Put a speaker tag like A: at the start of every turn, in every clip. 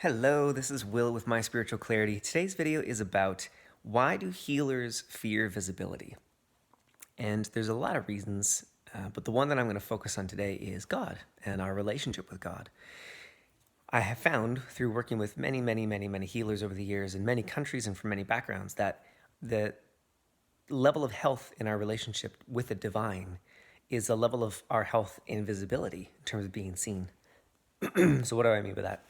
A: Hello, this is Will with My Spiritual Clarity. Today's video is about why do healers fear visibility? And there's a lot of reasons, but the one that I'm going to focus on today is God and our relationship with God. I have found through working with many healers over the years in many countries and from many backgrounds that the level of health in our relationship with the divine is a level of our health in visibility in terms of being seen. So what do I mean by that?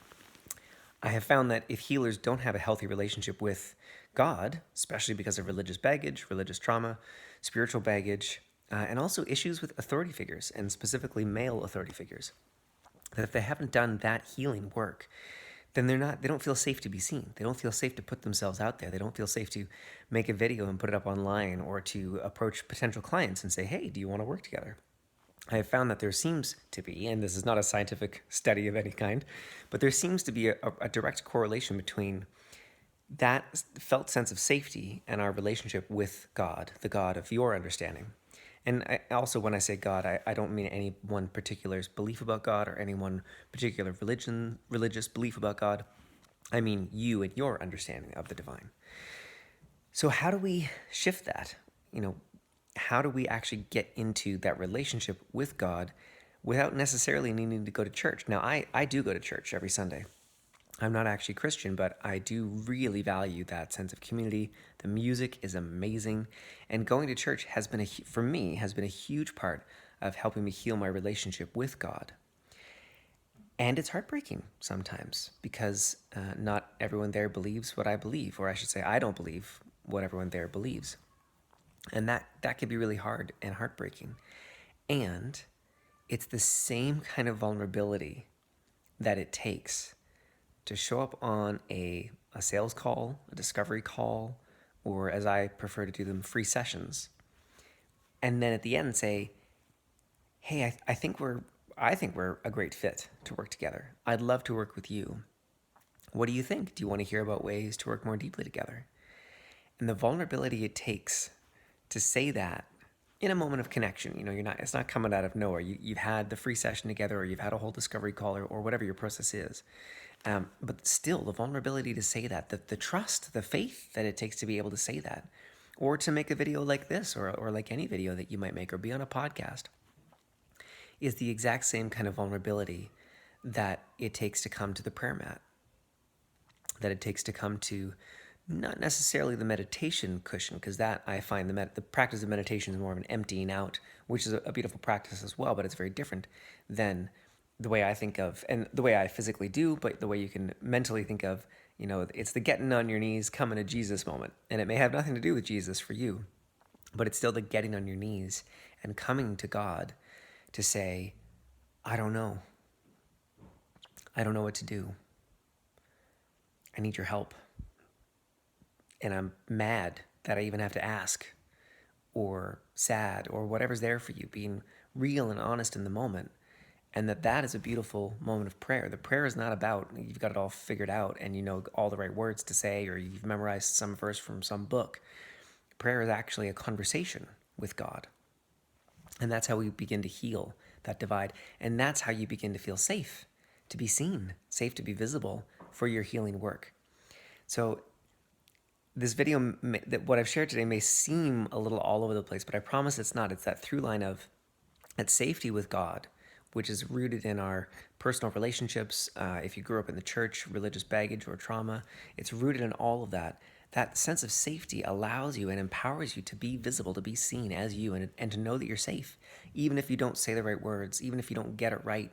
A: I have found that if healers don't have a healthy relationship with God, especially because of religious baggage, religious trauma, spiritual baggage, and also issues with authority figures, and specifically male authority figures, that if they haven't done that healing work, then they don't feel safe to be seen. They don't feel safe to put themselves out there. They don't feel safe to make a video and put it up online, or to approach potential clients and say, hey, do you want to work together? I have found that there seems to be, and this is not a scientific study of any kind, but there seems to be a direct correlation between that felt sense of safety and our relationship with God, the God of your understanding. And also, when I say God, I don't mean any one particular belief about God or any one particular religious belief about God. I mean you and your understanding of the divine. So how do we shift that? How do we actually get into that relationship with God without necessarily needing to go to church? Now, I do go to church every Sunday. I'm not actually Christian, but I do really value that sense of community. The music is amazing. And going to church for me, has been a huge part of helping me heal my relationship with God. And it's heartbreaking sometimes because not everyone there believes what I believe, or I should say, I don't believe what everyone there believes. And that can be really hard and heartbreaking. And it's the same kind of vulnerability that it takes to show up on a sales call, a discovery call, or as I prefer to do them, free sessions. And then at the end say, hey, I think we're a great fit to work together. I'd love to work with you. What do you think? Do you want to hear about ways to work more deeply together? And the vulnerability it takes to say that in a moment of connection, it's not coming out of nowhere. You've had the free session together, or you've had a whole discovery call, or whatever your process is. But still, the vulnerability to say that, the trust, the faith that it takes to be able to say that, or to make a video like this, or like any video that you might make, or be on a podcast, is the exact same kind of vulnerability that it takes to come to the prayer mat, that it takes to come to not necessarily the meditation cushion, because that I find the practice of meditation is more of an emptying out, which is a beautiful practice as well, but it's very different than the way I think of, and the way I physically do, but the way you can mentally think of, it's the getting on your knees, coming to Jesus moment. And it may have nothing to do with Jesus for you, but it's still the getting on your knees and coming to God to say, I don't know. I don't know what to do. I need your help. And I'm mad that I even have to ask, or sad, or whatever's there for you, being real and honest in the moment. And that is a beautiful moment of prayer. The prayer is not about you've got it all figured out and you know all the right words to say, or you've memorized some verse from some book. Prayer is actually a conversation with God. And that's how we begin to heal that divide. And that's how you begin to feel safe to be seen, safe to be visible for your healing work. So this video, what I've shared today, may seem a little all over the place, but I promise it's not. It's that through line of that safety with God, which is rooted in our personal relationships. If you grew up in the church, religious baggage or trauma, it's rooted in all of that. That sense of safety allows you and empowers you to be visible, to be seen as you, and to know that you're safe, even if you don't say the right words, even if you don't get it right.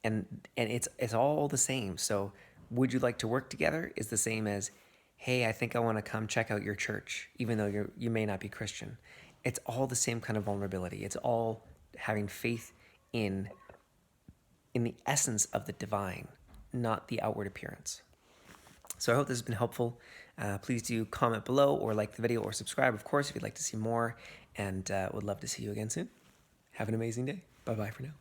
A: And it's all the same. So would you like to work together is the same as, hey, I think I want to come check out your church, even though you may not be Christian. It's all the same kind of vulnerability. It's all having faith in the essence of the divine, not the outward appearance. So I hope this has been helpful. Please do comment below, or like the video, or subscribe, of course, if you'd like to see more, and would love to see you again soon. Have an amazing day. Bye-bye for now.